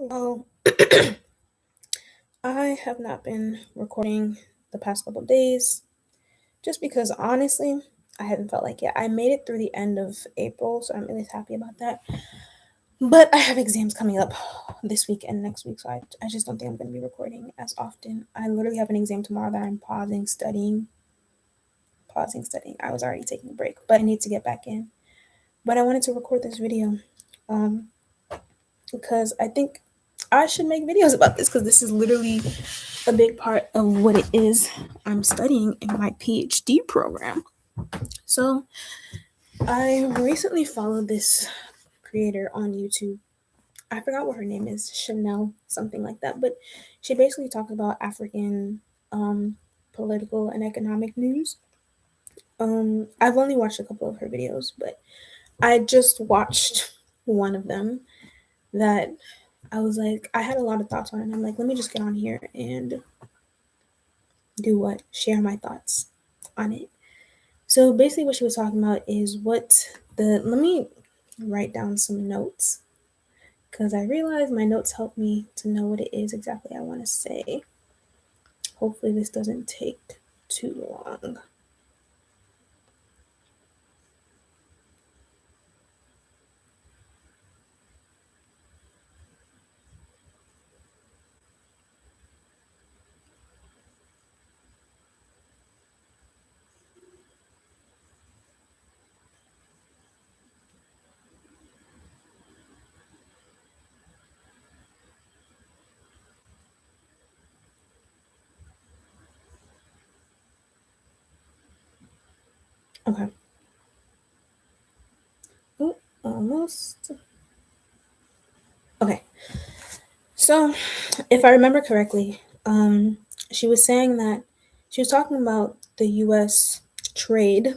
Well, I have not been recording the past couple of days just because honestly, I haven't felt like it. I made it through the end of April, so I'm really happy about that. But I have exams coming up this week and next week, so I just don't think I'm going to be recording as often. I literally have an exam tomorrow that I'm pausing studying. I was already taking a break, but I need to get back in. But I wanted to record this video um, because I think I should make videos about this because this is literally a big part of what it is I'm studying in my PhD program. So, I recently followed this creator on YouTube. I forgot what her name is, Chanel, something like that. But she basically talks about African political and economic news. I've only watched a couple of her videos, but I just watched one of them that I was like, I had a lot of thoughts on it. And I'm like, let me just get on here and do what? Share my thoughts on it. So basically, what she was talking about is let me write down some notes because I realized my notes help me to know what it is exactly I want to say. Hopefully, this doesn't take too long. Okay. Ooh, almost. Okay. So, if I remember correctly, she was saying that she was talking about the U.S. trade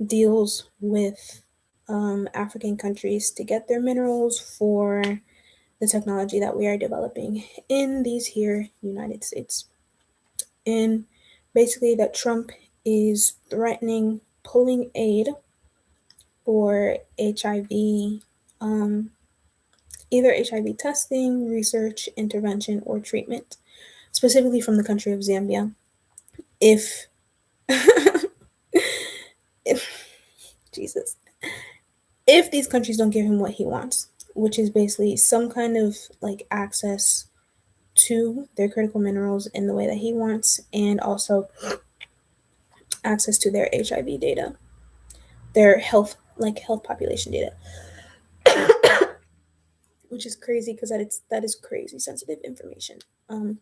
deals with African countries to get their minerals for the technology that we are developing in these here United States. And basically, that Trump is threatening pulling aid for HIV, um, either HIV testing, research, intervention, or treatment, specifically from the country of Zambia. If, if Jesus, if these countries don't give him what he wants, which is basically some kind of like access to their critical minerals in the way that he wants, and also access to their HIV data, their health population data, which is crazy because that is crazy sensitive information. Um,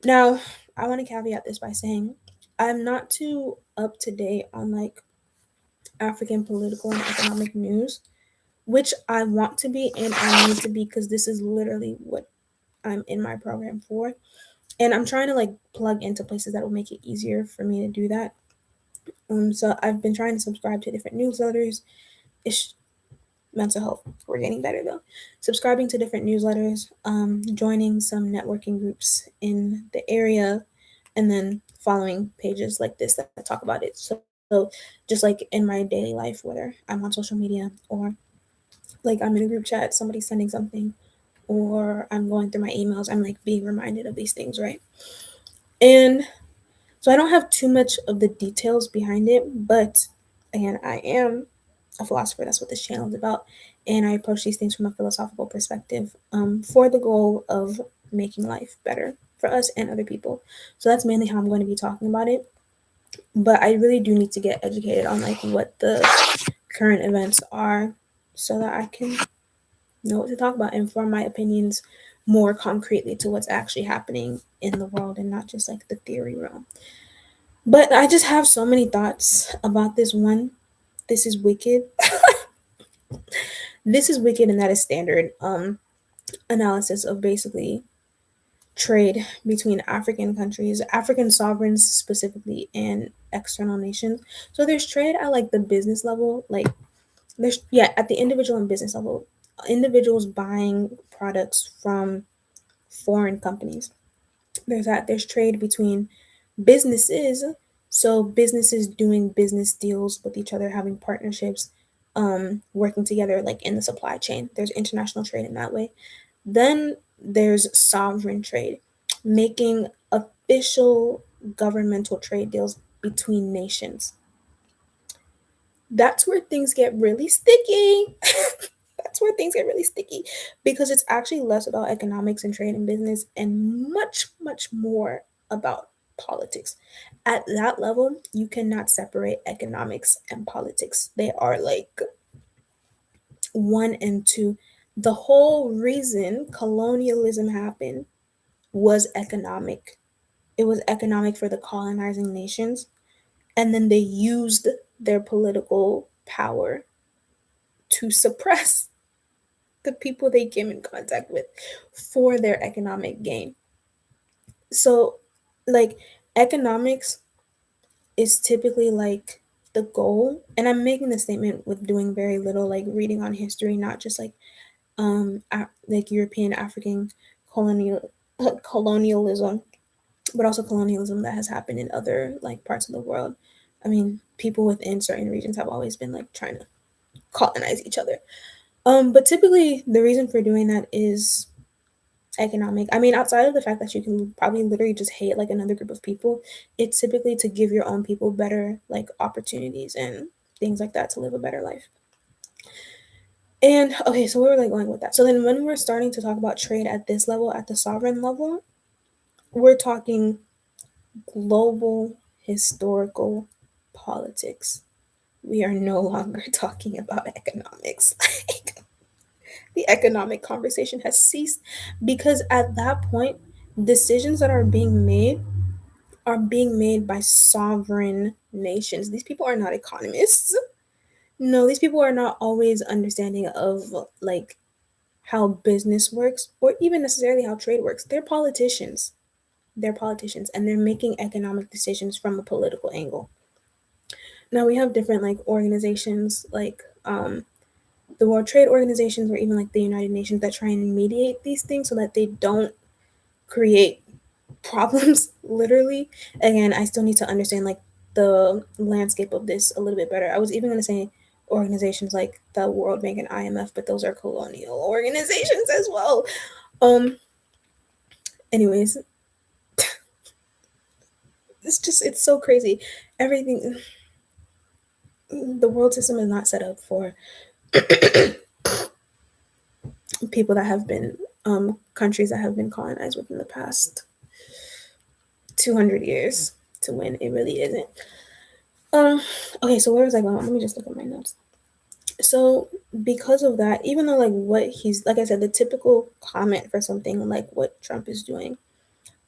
Now, I want to caveat this by saying I'm not too up to date on like African political and economic news, which I want to be and I need to be because this is literally what I'm in my program for. And I'm trying to like plug into places that will make it easier for me to do that. So I've been trying to subscribe to different newsletters. It's mental health. We're getting better though. Subscribing to different newsletters, joining some networking groups in the area, and then following pages like this that talk about it. So just like in my daily life, whether I'm on social media or like I'm in a group chat, somebody's sending something, or I'm going through my emails, I'm like being reminded of these things, right? And so I don't have too much of the details behind it, but again, I am a philosopher. That's what this channel is about. And I approach these things from a philosophical perspective for the goal of making life better for us and other people. So that's mainly how I'm going to be talking about it. But I really do need to get educated on like what the current events are so that I can know what to talk about and form my opinions more concretely to what's actually happening in the world and not just like the theory realm. But I just have so many thoughts about this one. This is wicked. This is wicked, and that is standard analysis of basically trade between African countries, African sovereigns specifically, and external nations. So there's trade at like the business level, like there's at the individual and business level, individuals buying products from foreign companies. There's trade between businesses, so businesses doing business deals with each other, having partnerships, working together like in the supply chain. There's international trade in that way. Then there's sovereign trade, making official governmental trade deals between nations. That's where things get really sticky. That's where things get really sticky because it's actually less about economics and trade and business and much, much more about politics. At that level, you cannot separate economics and politics. They are like one and two. The whole reason colonialism happened was economic. It was economic for the colonizing nations, and then they used their political power to suppress the people they came in contact with for their economic gain. So, like, economics is typically like the goal, and I'm making the statement with doing very little like reading on history, not just like like European African colonial colonialism, but also colonialism that has happened in other like parts of the world. I mean, people within certain regions have always been like trying to colonize each other. But typically the reason for doing that is economic. I mean, outside of the fact that you can probably literally just hate like another group of people, it's typically to give your own people better like opportunities and things like that to live a better life. And okay, so where were they going with that? So then when we're starting to talk about trade at this level, at the sovereign level, we're talking global historical politics. We are no longer talking about economics. Like, the economic conversation has ceased because at that point, decisions that are being made by sovereign nations. These people are not economists. No, these people are not always understanding of like how business works or even necessarily how trade works. They're politicians. They're politicians and they're making economic decisions from a political angle. Now we have different like organizations like the World Trade Organizations or even like the United Nations that try and mediate these things so that they don't create problems literally. Again, I still need to understand like the landscape of this a little bit better. I was even going to say organizations like the World Bank and IMF, but those are colonial organizations as well. Um anyways, it's so crazy. Everything, the world system is not set up for people that have been countries that have been colonized within the past 200 years to win. It really isn't. Um, okay, so where was I going? Let me just look at my notes. So because of that, even though like what he's like I said, the typical comment for something like what Trump is doing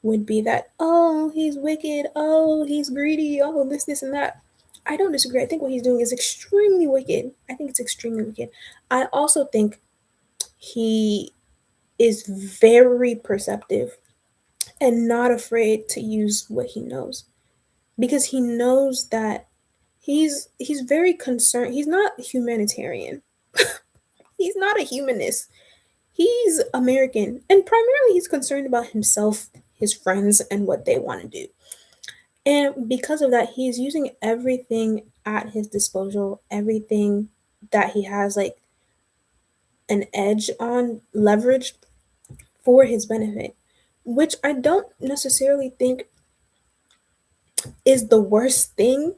would be that, oh, he's wicked, oh, he's greedy, oh, this, and that. I don't disagree. I think what he's doing is extremely wicked. I think it's extremely wicked. I also think he is very perceptive and not afraid to use what he knows because he knows that he's very concerned. He's not humanitarian. He's not a humanist. He's American and primarily he's concerned about himself, his friends and what they want to do. And because of that, he's using everything at his disposal, everything that he has like an edge on, leverage for his benefit, which I don't necessarily think is the worst thing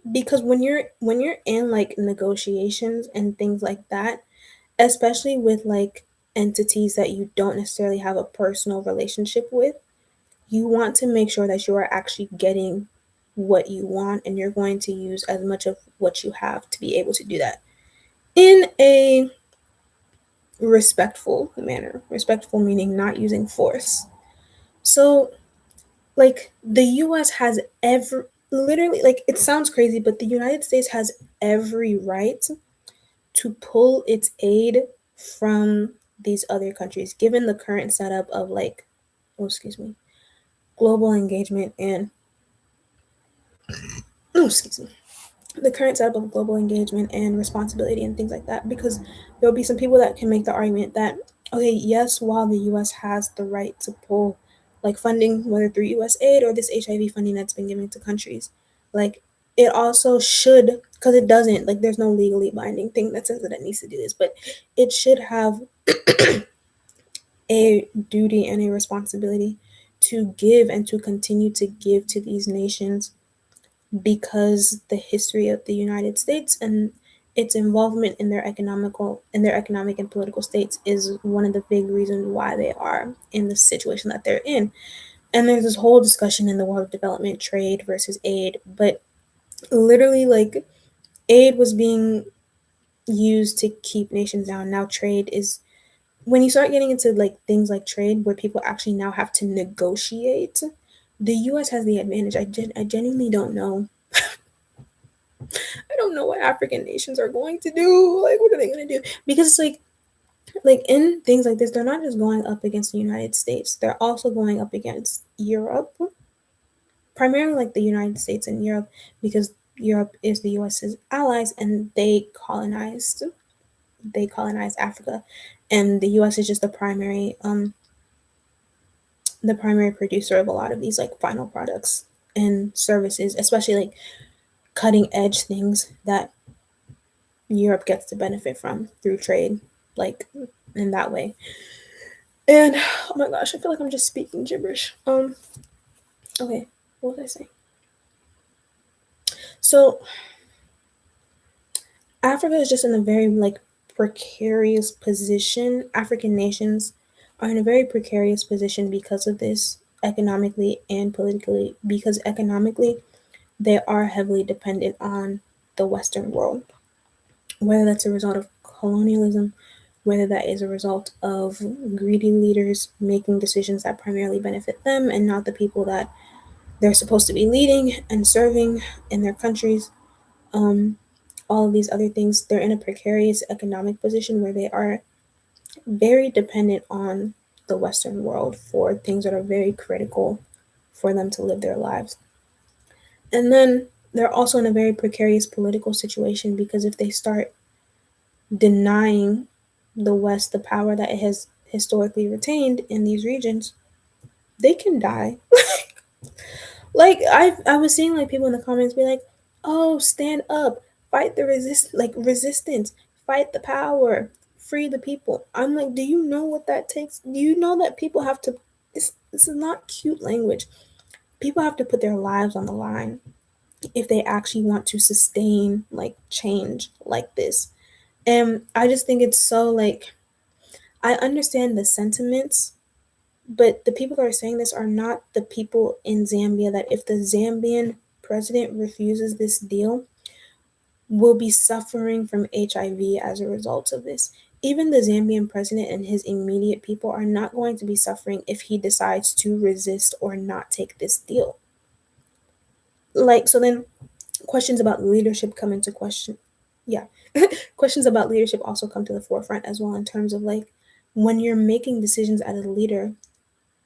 because when you're in like negotiations and things like that, especially with like entities that you don't necessarily have a personal relationship with, you want to make sure that you are actually getting what you want and you're going to use as much of what you have to be able to do that in a respectful manner. Respectful meaning not using force. So like the US has every literally, like, it sounds crazy, but the United States has every right to pull its aid from these other countries given the current setup of like, oh excuse me, global engagement and oh excuse me, the current setup of global engagement and responsibility and things like that, because there'll be some people that can make the argument that, okay, yes, while the US has the right to pull like funding, whether through US aid or this HIV funding that's been given to countries, like it also should, because it doesn't, like, there's no legally binding thing that says that it needs to do this, but it should have a duty and a responsibility to give and to continue to give to these nations, because the history of the United States and its involvement in their economic and political states is one of the big reasons why they are in the situation that they're in. And there's this whole discussion in the world of development, trade versus aid, but literally, like, aid was being used to keep nations down. Now trade is, when you start getting into like things like trade where people actually now have to negotiate, the US has the advantage. I genuinely don't know. I don't know what African nations are going to do. Like, what are they going to do? Because it's like in things like this, they're not just going up against the United States. They're also going up against Europe, primarily like the United States and Europe, because Europe is the US's allies and they colonized Africa, and the US is just the primary producer of a lot of these like final products and services, especially like cutting edge things that Europe gets to benefit from through trade, like in that way. And oh my gosh, I feel like I'm just speaking gibberish. Okay, what was I saying? So Africa is just in a very like precarious position. African nations are in a very precarious position because of this, economically and politically, because economically they are heavily dependent on the Western world, whether that's a result of colonialism, whether that is a result of greedy leaders making decisions that primarily benefit them and not the people that they're supposed to be leading and serving in their countries. Um, all of these other things, they're in a precarious economic position where they are very dependent on the Western world for things that are very critical for them to live their lives. And then they're also in a very precarious political situation because if they start denying the West the power that it has historically retained in these regions, they can die. Like I was seeing like people in the comments be like, "Oh, stand up, fight the resistance, fight the power, free the people." I'm like, "Do you know what that takes? Do you know that people have to this is not cute language. People have to put their lives on the line if they actually want to sustain like change like this." And I just think it's so like, I understand the sentiments, but the people that are saying this are not the people in Zambia that if the Zambian president refuses this deal will be suffering from HIV as a result of this. Even the Zambian president and his immediate people are not going to be suffering if he decides to resist or not take this deal. Like, so then questions about leadership come into question. Yeah. Questions about leadership also come to the forefront as well, in terms of like, when you're making decisions as a leader,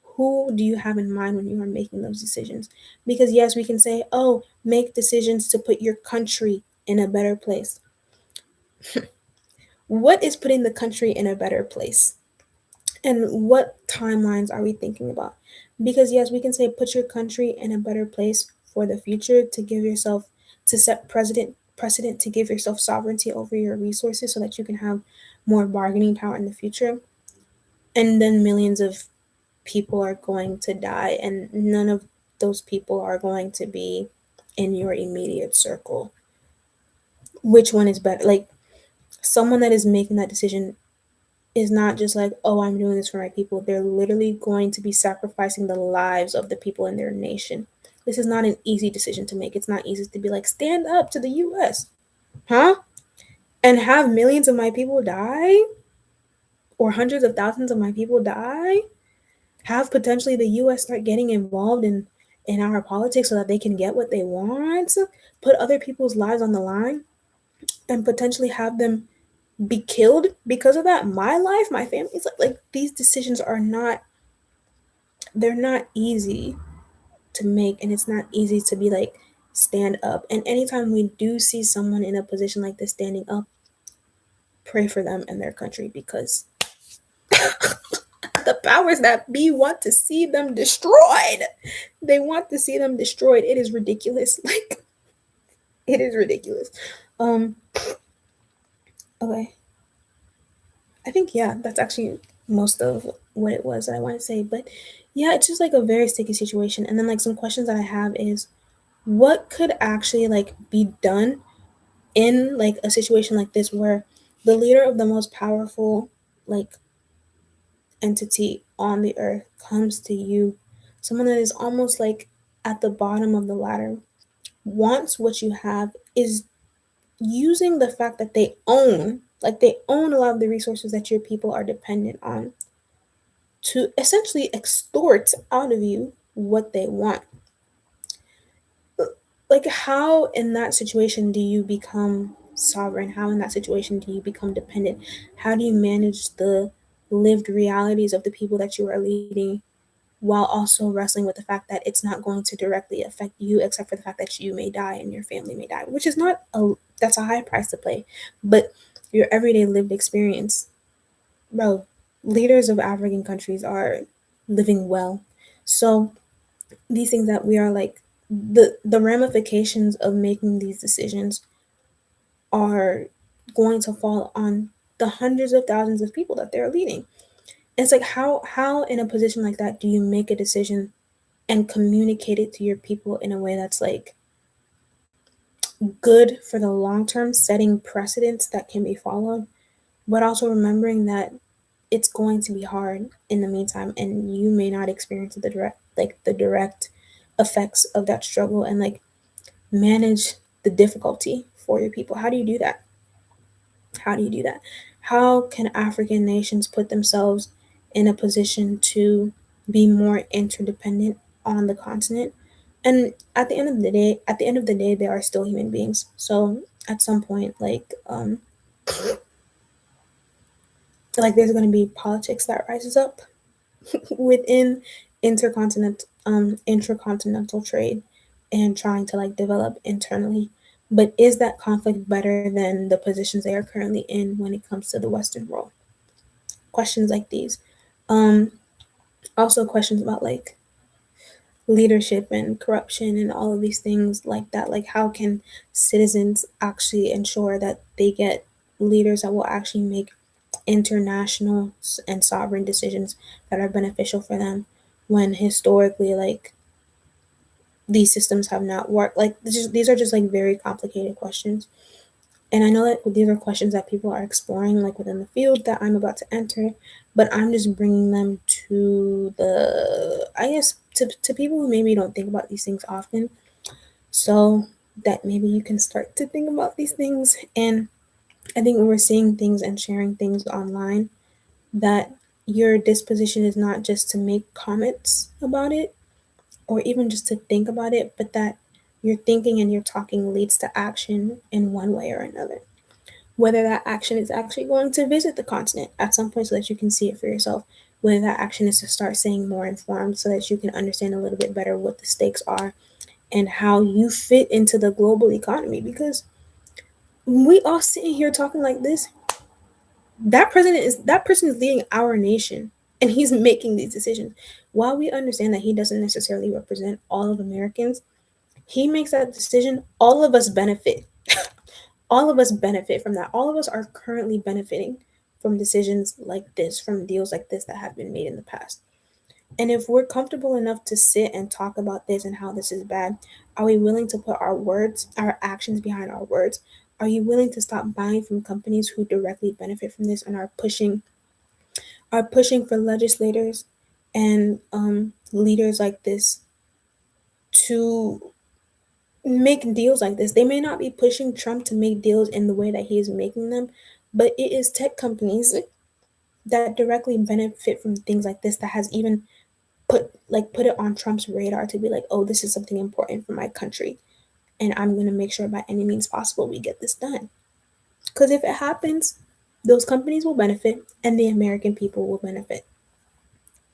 who do you have in mind when you are making those decisions? Because yes, we can say, oh, make decisions to put your country in a better place. What is putting the country in a better place? And what timelines are we thinking about? Because yes, we can say put your country in a better place for the future, to give yourself, to set precedent, to give yourself sovereignty over your resources so that you can have more bargaining power in the future. And then millions of people are going to die, and none of those people are going to be in your immediate circle. Which one is better? Like, someone that is making that decision is not just like, oh, I'm doing this for my people. They're literally going to be sacrificing the lives of the people in their nation. This is not an easy decision to make. It's not easy to be like, stand up to the US, huh? And have millions of my people die, or hundreds of thousands of my people die. Have potentially the US start getting involved in our politics so that they can get what they want, put other people's lives on the line, and potentially have them be killed because of that. My life, my family's like these decisions are not, they're not easy to make, and it's not easy to be like, stand up. And anytime we do see someone in a position like this standing up, pray for them and their country, because the powers that be want to see them destroyed. They want to see them destroyed. It is ridiculous. Like, It is ridiculous. Um, okay. I think yeah, that's actually most of what it was that I want to say. But yeah, it's just like a very sticky situation. And then like some questions that I have is what could actually like be done in like a situation like this where the leader of the most powerful like entity on the earth comes to you, someone that is almost like at the bottom of the ladder, wants what you have, is using the fact that they own a lot of the resources that your people are dependent on to essentially extort out of you what they want. Like, how in that situation do you become sovereign? How in that situation do you become dependent? How do you manage the lived realities of the people that you are leading while also wrestling with the fact that it's not going to directly affect you, except for the fact that you may die and your family may die, which is not a that's a high price to pay, but your everyday lived experience, bro. Leaders of African countries are living well, so these things that we are like the ramifications of making these decisions are going to fall on the hundreds of thousands of people that they're leading. And it's like how in a position like that do you make a decision and communicate it to your people in a way that's like good for the long term, setting precedents that can be followed, but also remembering that it's going to be hard in the meantime and you may not experience the direct effects of that struggle and like manage the difficulty for your people. How do you do that? How do you do that? How can African nations put themselves in a position to be more interdependent on the continent? And at the end of the day, they are still human beings. So at some point, like there's going to be politics that rises up within intercontinental trade and trying to like develop internally. But is that conflict better than the positions they are currently in when it comes to the Western world? Questions like these. Um, Also questions about like leadership and corruption and all of these things like that. Like how can citizens actually ensure that they get leaders that will actually make international and sovereign decisions that are beneficial for them when historically like these systems have not worked. Like these are just like very complicated questions, and I know that these are questions that people are exploring like within the field that I'm about to enter, but I'm just bringing them to the I guess to people who maybe don't think about these things often, so that maybe you can start to think about these things. And I think when we're seeing things and sharing things online, that your disposition is not just to make comments about it or even just to think about it, but that your thinking and your talking leads to action in one way or another. Whether that action is actually going to visit the continent at some point so that you can see it for yourself, whether that action is to start saying more informed so that you can understand a little bit better what the stakes are and how you fit into the global economy. Because we all sitting here talking like this, that person is leading our nation and he's making these decisions. While we understand that he doesn't necessarily represent all of Americans, he makes that decision, all of us benefit. All of us benefit from that. All of us are currently benefiting from decisions like this, from deals like this that have been made in the past. And if we're comfortable enough to sit and talk about this and how this is bad, are we willing to put our words, our actions behind our words? Are you willing to stop buying from companies who directly benefit from this and are pushing for legislators and leaders like this to make deals like this? They may not be pushing Trump to make deals in the way that he is making them, but it is tech companies that directly benefit from things like this that has even put it on Trump's radar to be like, oh, this is something important for my country, and I'm gonna make sure by any means possible we get this done. Because if it happens, those companies will benefit, and the American people will benefit.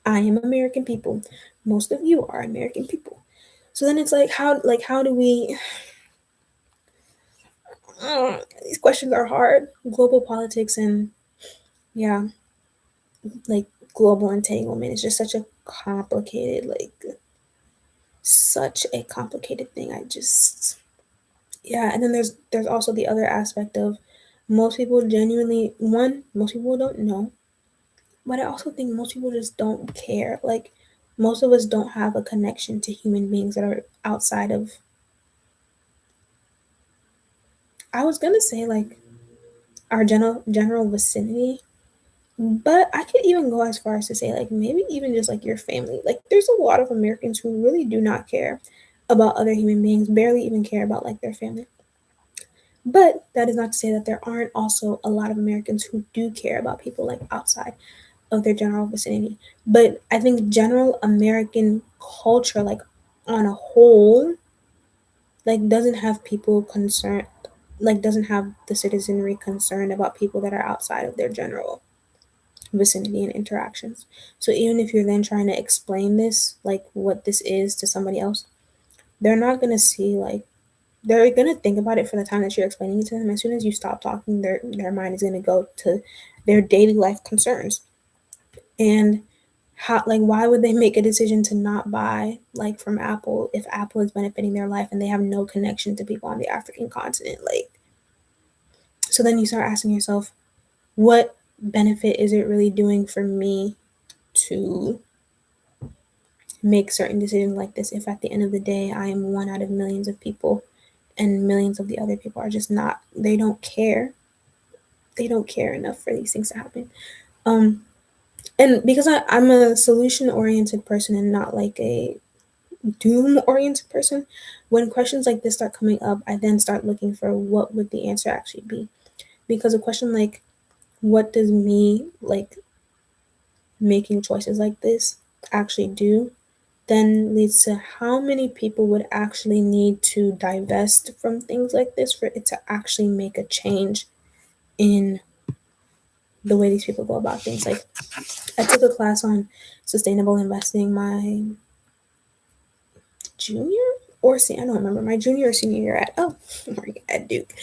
I am American people. Most of you are American people. So then it's like how do we these questions are hard. Global politics and yeah, like global entanglement is just such a complicated thing. I just Yeah, and then there's also the other aspect of most people genuinely, one, most people don't know, but I also think most people just don't care. Like most of us don't have a connection to human beings that are outside of, I was gonna say like our general vicinity, but I could even go as far as to say like maybe even just like your family. Like there's a lot of Americans who really do not care about other human beings, barely even care about like their family. But that is not to say that there aren't also a lot of Americans who do care about people like outside of their general vicinity. But I think general American culture, like on a whole, like doesn't have people concerned, like doesn't have the citizenry concerned about people that are outside of their general vicinity and interactions. So even if you're then trying to explain this, like what this is to somebody else, they're not gonna see like they're gonna think about it for the time that you're explaining it to them. As soon as you stop talking, their mind is gonna go to their daily life concerns. And how like why would they make a decision to not buy like from Apple if Apple is benefiting their life and they have no connection to people on the African continent? Like so then you start asking yourself, what benefit is it really doing for me to make certain decisions like this if at the end of the day I am one out of millions of people and millions of the other people are just not, they don't care enough for these things to happen. um and because I'm a solution oriented person and not like a doom oriented person, when questions like this start coming up I then start looking for what would the answer actually be. Because a question like what does me like making choices like this actually do then leads to how many people would actually need to divest from things like this for it to actually make a change in the way these people go about things. Like I took a class on sustainable investing my junior I don't remember, my junior or senior year at at Duke.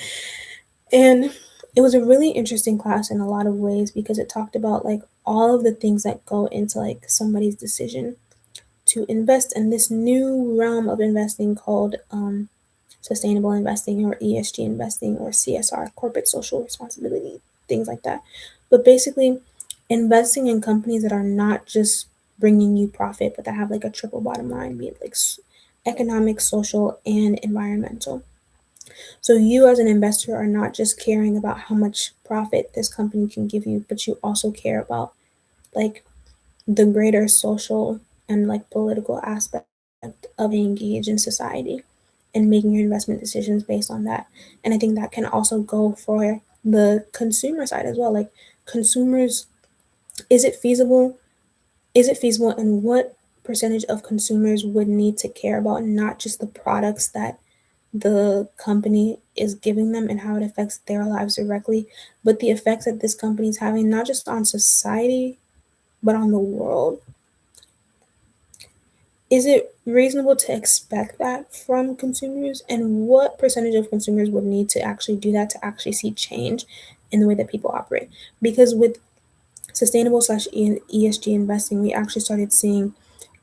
And it was a really interesting class in a lot of ways because it talked about like all of the things that go into like somebody's decision to invest in this new realm of investing called sustainable investing or ESG investing or CSR, corporate social responsibility, things like that. But basically, investing in companies that are not just bringing you profit, but that have like a triple bottom line, be it like economic, social, and environmental. So you as an investor are not just caring about how much profit this company can give you, but you also care about like the greater social and like political aspect of engage in society and making your investment decisions based on that. And I think that can also go for the consumer side as well. Like consumers, is it feasible? Is it feasible and what percentage of consumers would need to care about not just the products that the company is giving them and how it affects their lives directly, but the effects that this company is having not just on society but on the world. Is it reasonable to expect that from consumers? And what percentage of consumers would need to actually do that to actually see change in the way that people operate? Because with sustainable slash ESG investing, we actually started seeing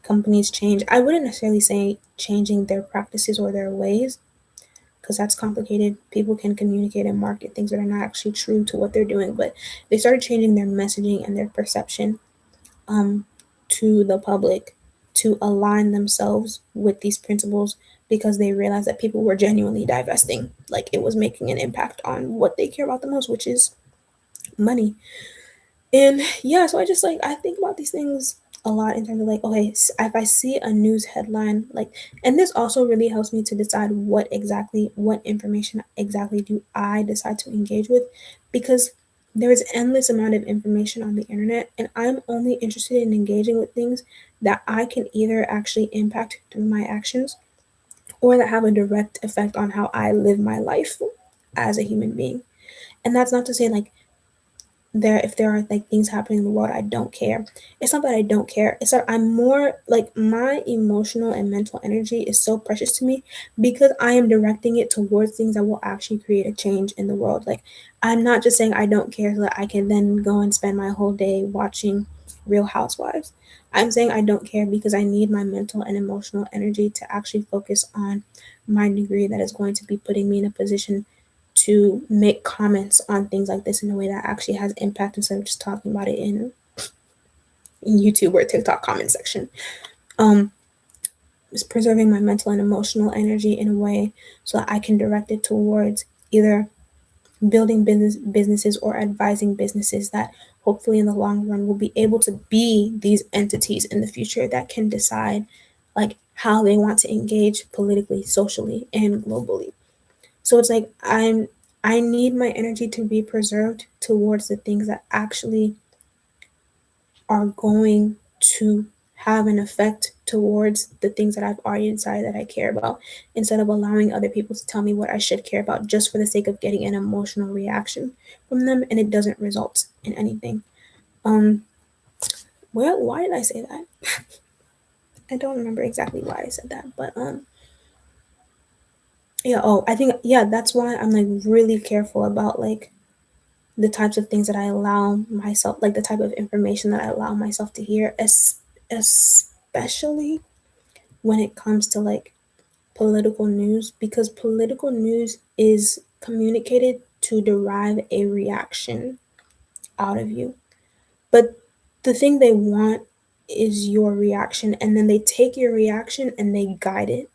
companies change. I wouldn't necessarily say changing their practices or their ways, because that's complicated. People can communicate and market things that are not actually true to what they're doing, but they started changing their messaging and their perception um, to the public to align themselves with these principles because they realized that people were genuinely divesting. Like it was making an impact on what they care about the most, which is money. And yeah, so I just like I think about these things a lot in terms of like, okay, if I see a news headline, like, and this also really helps me to decide what information exactly do I decide to engage with, because there is endless amount of information on the internet, and I'm only interested in engaging with things that I can either actually impact through my actions or that have a direct effect on how I live my life as a human being. And that's not to say like if there are like things happening in the world I don't care. It's not that I don't care, it's that I'm more like my emotional and mental energy is so precious to me because I am directing it towards things that will actually create a change in the world. Like I'm not just saying I don't care so that I can then go and spend my whole day watching Real Housewives. I'm saying I don't care because I need my mental and emotional energy to actually focus on my degree that is going to be putting me in a position to make comments on things like this in a way that actually has impact instead of just talking about it in YouTube or TikTok comment section. Um, is preserving my mental and emotional energy in a way so that I can direct it towards either building businesses or advising businesses that hopefully in the long run will be able to be these entities in the future that can decide like how they want to engage politically, socially, and globally. So it's like I need my energy to be preserved towards the things that actually are going to have an effect towards the things that I've already decided that I care about, instead of allowing other people to tell me what I should care about just for the sake of getting an emotional reaction from them and it doesn't result in anything. Um well, why did I say that? I don't remember exactly why I said that, but yeah, oh, I think yeah, that's why I'm like really careful about like the types of things that I allow myself, like the type of information that I allow myself to hear, especially when it comes to like political news, because political news is communicated to derive a reaction out of you. But the thing they want is your reaction, and then they take your reaction and they guide it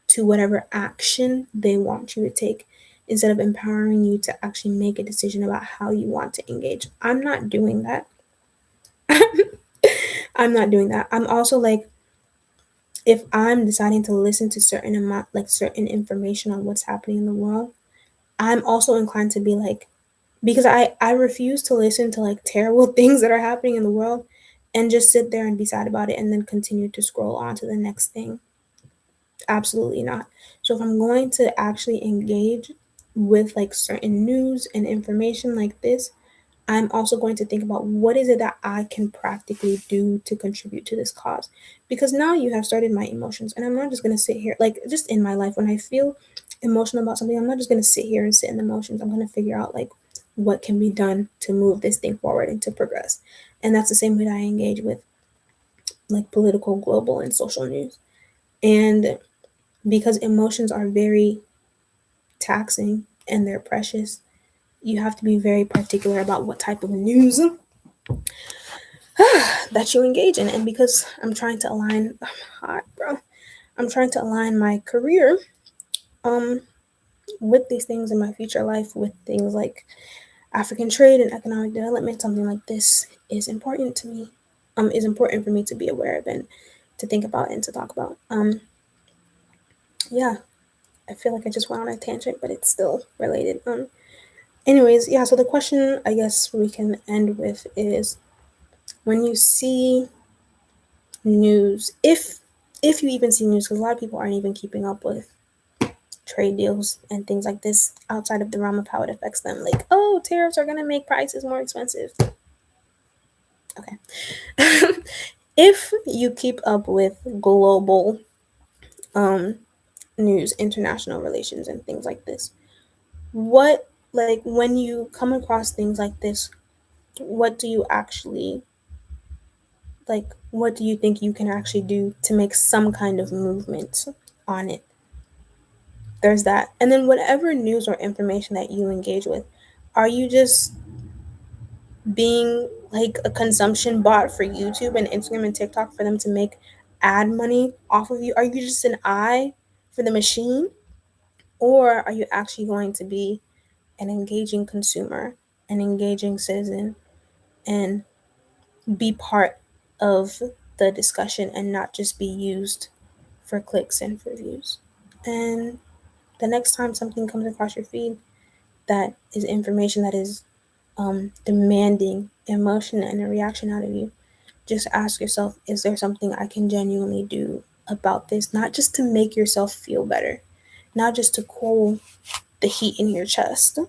to whatever action they want you to take instead of empowering you to actually make a decision about how you want to engage. I'm not doing that. I'm not doing that. I'm also like, if I'm deciding to listen to certain amount, like certain information on what's happening in the world, I'm also inclined to be like, because I refuse to listen to like terrible things that are happening in the world and just sit there and be sad about it and then continue to scroll on to the next thing. Absolutely not. So if I'm going to actually engage with like certain news and information like this, I'm also going to think about what is it that I can practically do to contribute to this cause. Because now you have started my emotions, and I'm not just going to sit here, like just in my life, when I feel emotional about something, I'm not just going to sit here and sit in the emotions. I'm going to figure out like what can be done to move this thing forward and to progress. And that's the same way that I engage with like political, global, and social news. And because emotions are very taxing and they're precious, you have to be very particular about what type of news that you engage in. And because I'm trying to align, I'm hot, bro. I'm trying to align my career um with these things in my future life, with things like African trade and economic development. Something like this is important to me. Is important for me to be aware of and to think about and to talk about. Yeah, I feel like I just went on a tangent, but it's still related. Anyways, yeah. So the question I guess we can end with is, when you see news, if you even see news, because a lot of people aren't even keeping up with trade deals and things like this outside of the realm of how it affects them. Like, oh, tariffs are gonna make prices more expensive. Okay. If you keep up with global um news, international relations, and things like this, what, like when you come across things like this, what do you actually like? What do you think you can actually do to make some kind of movement on it? There's that. And then whatever news or information that you engage with, are you just being like a consumption bot for YouTube and Instagram and TikTok for them to make ad money off of you? Are you just an eye for the machine? Or are you actually going to be an engaging consumer, an engaging citizen, and be part of the discussion and not just be used for clicks and for views? And the next time something comes across your feed that is information that is demanding emotion and a reaction out of you, just ask yourself, is there something I can genuinely do about this? Not just to make yourself feel better, not just to cool the heat in your chest,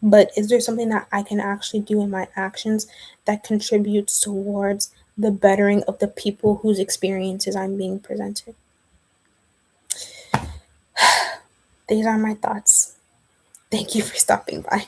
but is there something that I can actually do in my actions that contributes towards the bettering of the people whose experiences I'm being presented? These are my thoughts. Thank you for stopping by.